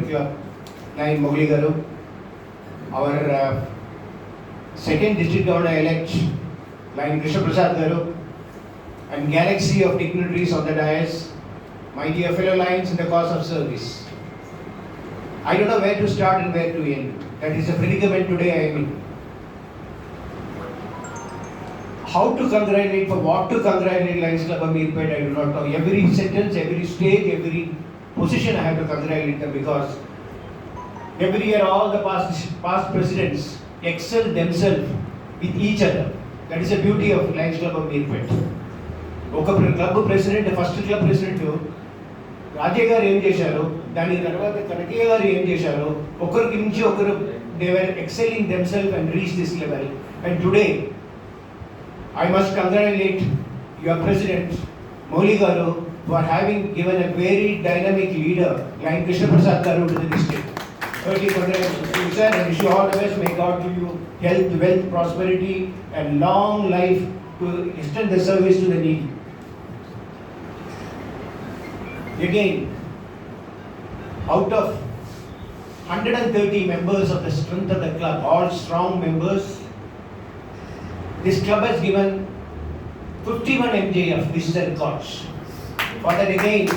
Meerpet Club, Line Mogli Garu, our second district governor-elect, Line Krishna Prasad Garu, and galaxy of dignitaries on the dais, my dear fellow Lions in the cause of service. I don't know where to start and where to end. That is the predicament today I am in. How to congratulate, for what to congratulate Lions Club of Meerpet, I do not know. Every sentence, every stage, every position I have to congratulate them, because every year all the past presidents excel themselves with each other. That is the beauty of Lions Club of Meerpet. Club president, first club president, Rajay garu em chesaru, dani tarvata Kanakaya garu em chesaru, okkariki minchi okkaru, they were excelling themselves and reached this level. And today, I must congratulate your president, Mogli Garu, for having given a very dynamic leader, like Krishna Prasad Garu, to the district. Early congratulations to you, sir, and wish you all the best. May God give you health, wealth, prosperity, and long life to extend the service to the needy. Again, out of 130 members of the strength of the club, all strong members, this club has given 51 MJF. This is the records. For that again,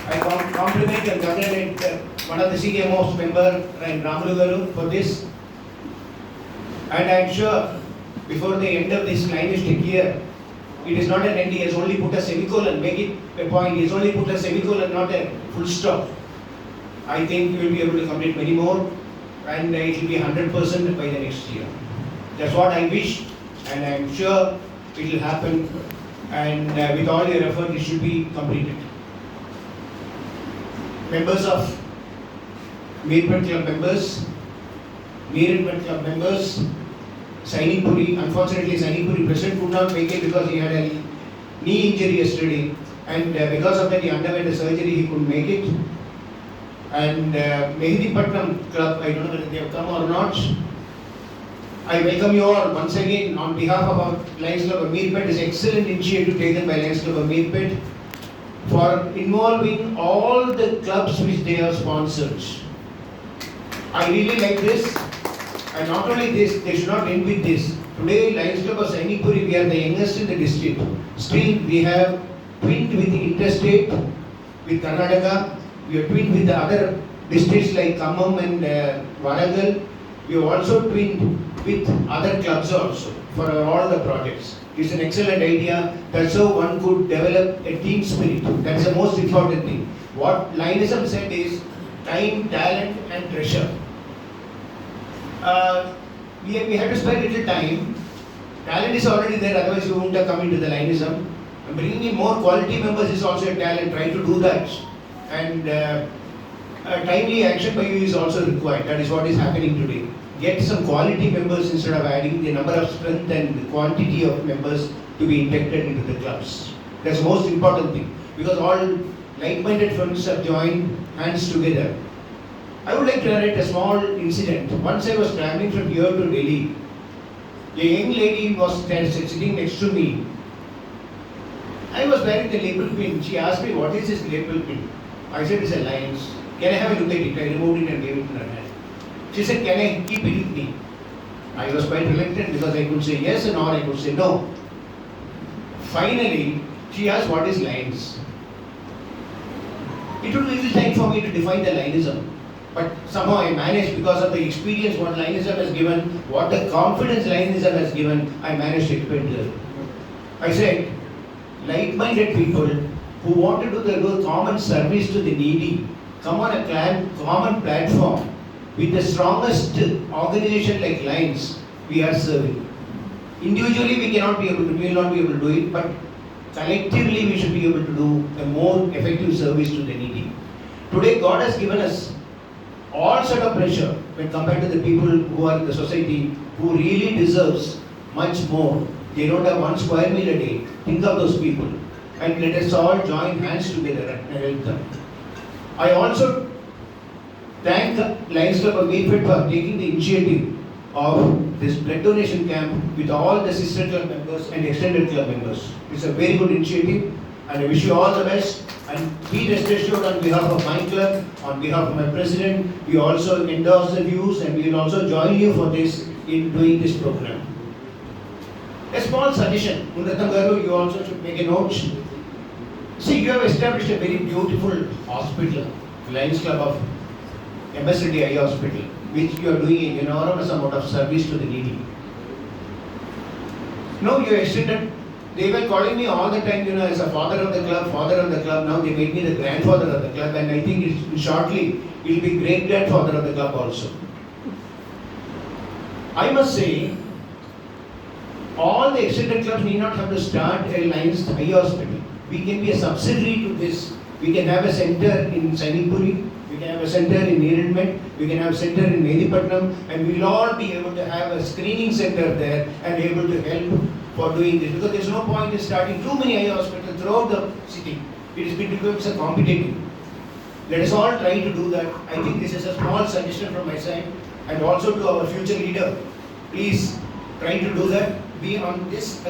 I compliment and congratulate one of the senior most member, Ramulu Garu, for this. And I am sure before the end of this linistic year, it is not an end, he has only put a semicolon, make it a point, he has only put a semicolon, not a full stop. I think we will be able to complete many more, and it will be 100% by the next year. That's what I wish, and I am sure it will happen, and with all your effort, it should be completed. Members of Meerpet Club members, Meerpet Club members, Sainik Puri, unfortunately Sainik Puri president could not make it because he had a knee injury yesterday, and because of that he underwent a surgery, he couldn't make it. And Mehdipatnam Club, I don't know whether they have come or not. I welcome you all once again on behalf of our Lions Club of Meerpet. It's an excellent initiative taken by Lions Club of Meerpet for involving all the clubs which they have sponsored. I really like this. And not only this, they should not end with this. Today, Lions Club of Sainik Puri, we are the youngest in the district. Still, we have twinned with the interstate, with Karnataka. We are twinned with the other districts like Khammam and Warangal. We have also twinned with other clubs also for all the projects. It's an excellent idea. That's how one could develop a team spirit. That's the most important thing. What Lionism said is time, talent, and treasure. We have to spend little time. Talent is already there, otherwise we wouldn't have come into the Lionism. And bringing in more quality members is also a talent. Try to do that. And timely action by you is also required. That is what is happening today. Get some quality members instead of adding the number of strength and the quantity of members to be inducted into the clubs. That's the most important thing. Because all like-minded friends have joined hands together. I would like to narrate a small incident. Once I was traveling from here to Delhi. A young lady was sitting next to me. I was wearing the label pin. She asked me, what is this label pin? I said, it's a Lions. Can I have a look at it? I removed it and gave it to her hand. She said, can I keep it with me? I was quite reluctant because I could say yes or I could say no. Finally, she asked, what is Lions? It took a little time for me to define the Lionism. But somehow I managed, because of the experience what Lionism has given, what the confidence Lionism has given, I managed to explain to her. I said, like-minded people who want to do the common service to the needy, come on a common platform with the strongest organization like Lions, we are serving. Individually we will not be able to do it, but collectively we should be able to do a more effective service to the needy. Today God has given us all sort of pressure when compared to the people who are in the society who really deserves much more. They don't have 1 square meal a day. Think of those people. And let us all join hands together and help them. I also thank Lions Club of Meerpet for taking the initiative of this blood donation camp with all the sister club members and extended club members. It's a very good initiative. And I wish you all the best. And be rest assured, on behalf of my club, on behalf of my president, we also endorse the views and we will also join you for this in doing this program. A small suggestion, Mundatam Garu, you also should make a note. See, you have established a very beautiful hospital, Lions Club of MSD Eye Hospital, which you are doing an enormous amount of service to the needy. Now you extended, they were calling me all the time, as a father of the club, now they made me the grandfather of the club, and I think shortly it will be great grandfather of the club also. I must say, all the extended clubs need not have to start a Lions Eye Hospital. We can be a subsidiary to this. We can have a center in Sainipuri, we can have a center in Meerpet, we can have a center in Medipatnam, and we will all be able to have a screening center there and able to help for doing this. Because there is no point in starting too many eye hospitals throughout the city. It has become so competitive. Let us all try to do that. I think this is a small suggestion from my side, and also to our future leader. Please try to do that. Be on this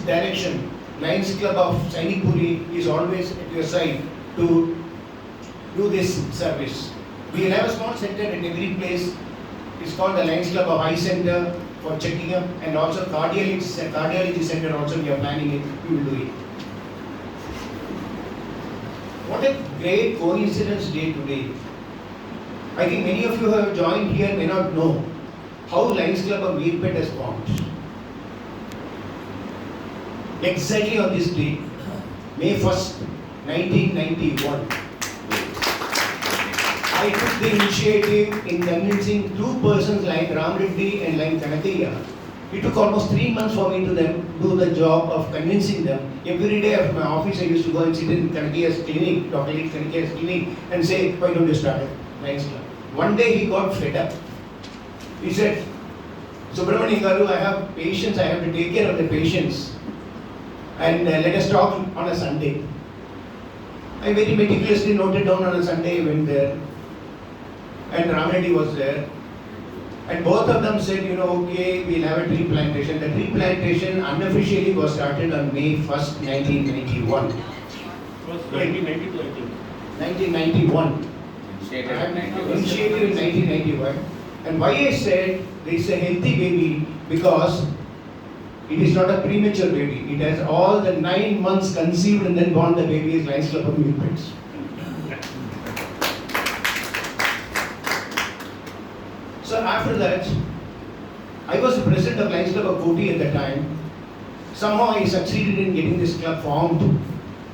direction. Lions Club of Sainipuri is always at your side to do this service. We will have a small center at every place. It's called the Lions Club of Eye Center for checking up, and also cardiology center also we are planning it. We will do it. What a great coincidence day today. I think many of you who have joined here may not know how Lions Club of Meerpet has formed. Exactly on this day, May 1st, 1991, I took the initiative in convincing two persons like Ram Reddy and like Kanakaya. It took almost 3 months for me to do the job of convincing them. Every day after my office, I used to go and sit in Kanakaya's clinic, Dr. Kanakaya's clinic, and say, why don't you start a Lions Club? One day he got fed up. He said, Subramani Garu, I have patients, I have to take care of the patients. And let us talk on a Sunday. I very meticulously noted down on a Sunday, I went there. And Ramreddy was there. And both of them said, okay, we'll have a tree plantation. The tree plantation unofficially was started on May 1st, 1991. It was 1992, I think. 1991. Initiated in 1991. And why I said it's a healthy baby, because it is not a premature baby. It has all the 9 months conceived and then born the baby is Lions Club of Meerpet. So after that, I was the president of Lions Club of Koti at the time. Somehow I succeeded in getting this club formed.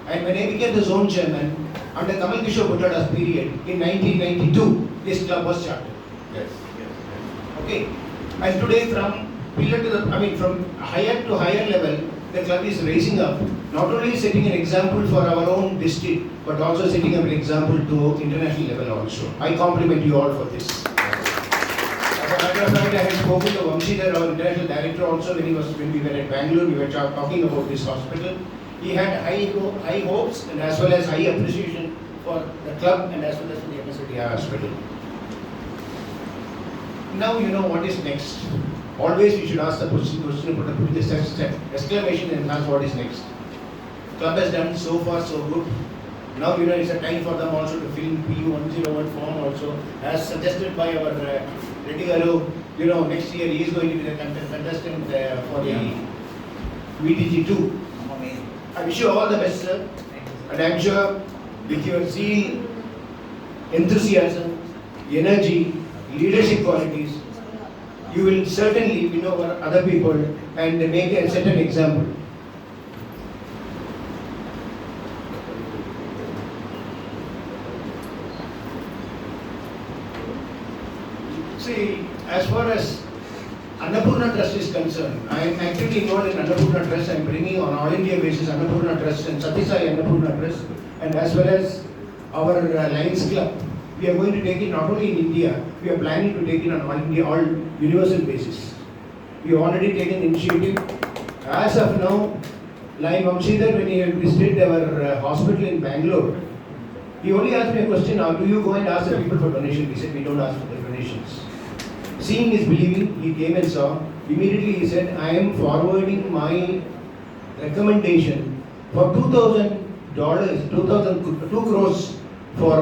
And when I became the zone chairman, under Kamal Kishore Bhuttada's period, in 1992, this club was chartered. Yes. Okay. And today from from higher to higher level, the club is raising up, not only setting an example for our own district, but also setting up an example to international level also. I compliment you all for this. As a matter of fact, I had spoken to Vamshidhar, our international director also, when we were at Bangalore, we were talking about this hospital. He had high hopes and as well as high appreciation for the club and as well as for the MSD hospital. Now you know what is next. Always we should ask the question, put this exclamation and ask what is next. Club has done so far so good. Now it's a time for them also to fill in PU101 form also, as suggested by our Reddy Garu. Next year he is going to be the contestant for the VTG2. I wish you all the best, sir. And I am sure with your zeal, enthusiasm, energy, leadership qualities, you will certainly win over other people and set an example. See, as far as Annapurna Trust is concerned, I am actively involved in Annapurna Trust. I am bringing on all India basis Annapurna Trust and Satisai Annapurna Trust, and as well as our Lions Club. We are going to take it not only in India, we are planning to take it on all universal basis. We have already taken initiative. As of now, like Vamshidhar, when he had visited our hospital in Bangalore, he only asked me a question, do you go and ask the people for donation? We said, we don't ask for the donations. Seeing is believing, he came and saw. Immediately he said, I am forwarding my recommendation for 2,000 2 crores for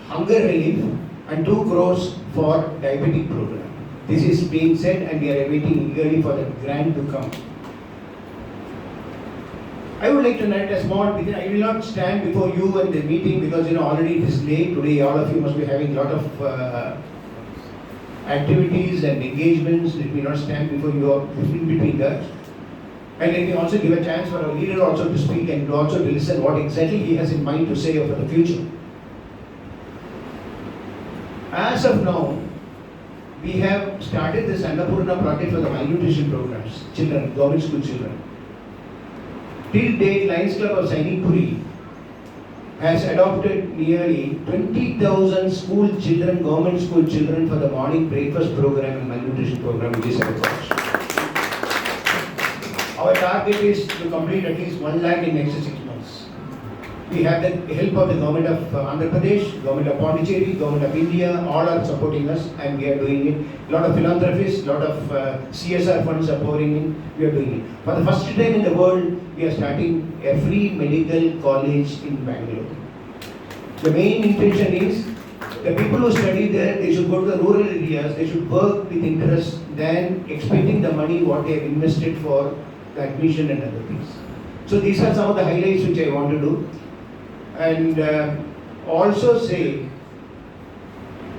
hunger relief and 2 crores for diabetic program. This is being said and we are awaiting eagerly for the grant to come. I would like to narrate a small bit. I will not stand before you in the meeting because already it is late today. All of you must be having a lot of activities and engagements. Let me not stand before you in between that. And let me also give a chance for our leader also to speak and also to listen what exactly he has in mind to say for the future. As of now, we have started this Annapurna project for the malnutrition programs, children, government school children. Till date, Lions Club of Sainipuri has adopted nearly 20,000 school children, government school children for the morning breakfast program and malnutrition program in this approach. Our target is to complete at least 1 lakh in next 6 months. We have the help of the government of Andhra Pradesh, government of Pondicherry, government of India, all are supporting us and we are doing it. A lot of philanthropists, a lot of CSR funds are pouring in, we are doing it. For the first time in the world, we are starting a free medical college in Bangalore. The main intention is the people who study there, they should go to the rural areas, they should work with interest than expecting the money what they have invested for the admission and other things. So these are some of the highlights which I want to do. And also say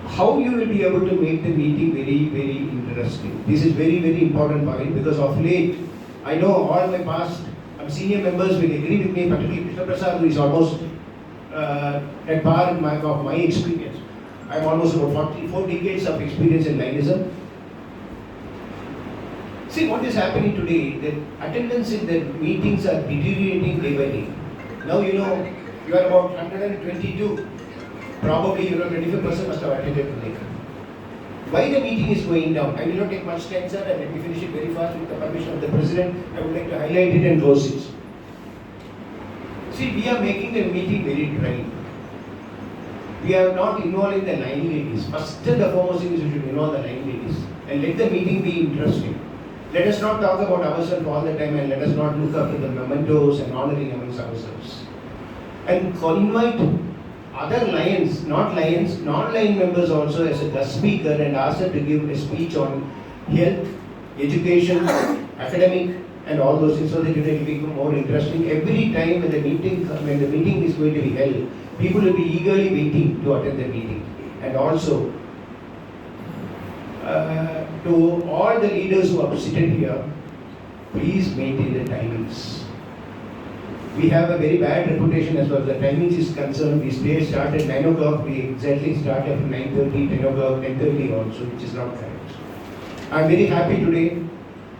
how you will be able to make the meeting very, very interesting. This is very, very important point because of late, I know all my past senior members will agree with me, particularly Mr. Prasad, who is almost at par of my experience. I have almost about 44 decades of experience in Lionism. See what is happening today, the attendance in the meetings are deteriorating day by day. Now you are about 122. Probably 25% must have attended today. Why the meeting is going down? I will not take much time, sir, and let me finish it very fast with the permission of the President. I would like to highlight it and close it. See, we are making the meeting very dry. We are not involving the line ladies. First and the foremost thing is we should involve the line ladies and let the meeting be interesting. Let us not talk about ourselves all the time and let us not look after the mementos and honoring amongst ourselves. And invite other lions, non-line members also as a guest speaker and ask them to give a speech on health, education, academic and all those things so that it will become more interesting. Every time when the meeting is going to be held, people will be eagerly waiting to attend the meeting. And also, to all the leaders who are seated here, please maintain the timings. We have a very bad reputation as far as the timings is concerned. We start at 9 o'clock, we exactly start at 9:30, 10 o'clock, 10:30 also, which is not correct. I am very happy today.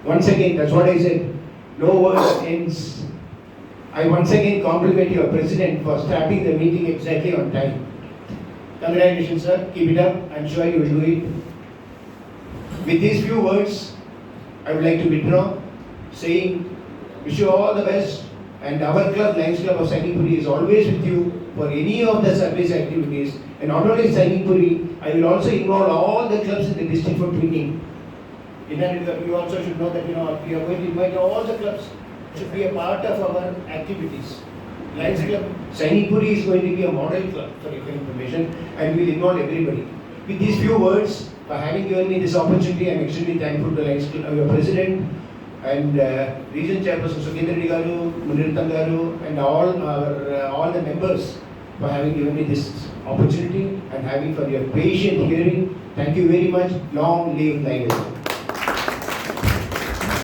Once again, that's what I said, no words ends. I once again compliment your President for starting the meeting exactly on time. Congratulations, sir. Keep it up. I'm sure you will do it. With these few words, I would like to withdraw, saying, wish you all the best. And our club, Lions Club of Sainipuri, is always with you for any of the service activities. And not only Sainipuri, I will also involve all the clubs in the district for twinning. You also should know that we are going to invite all the clubs should be a part of our activities. Lions Club Sainipuri is going to be a model club for your information, and we will involve everybody. With these few words, for having given me this opportunity, I am extremely thankful to Lions Club, your President, and Region Chairperson Sukendra Garu, Munirthan Garu, and all the members for having given me this opportunity and having for your patient hearing. Thank you very much. Long live Lionism.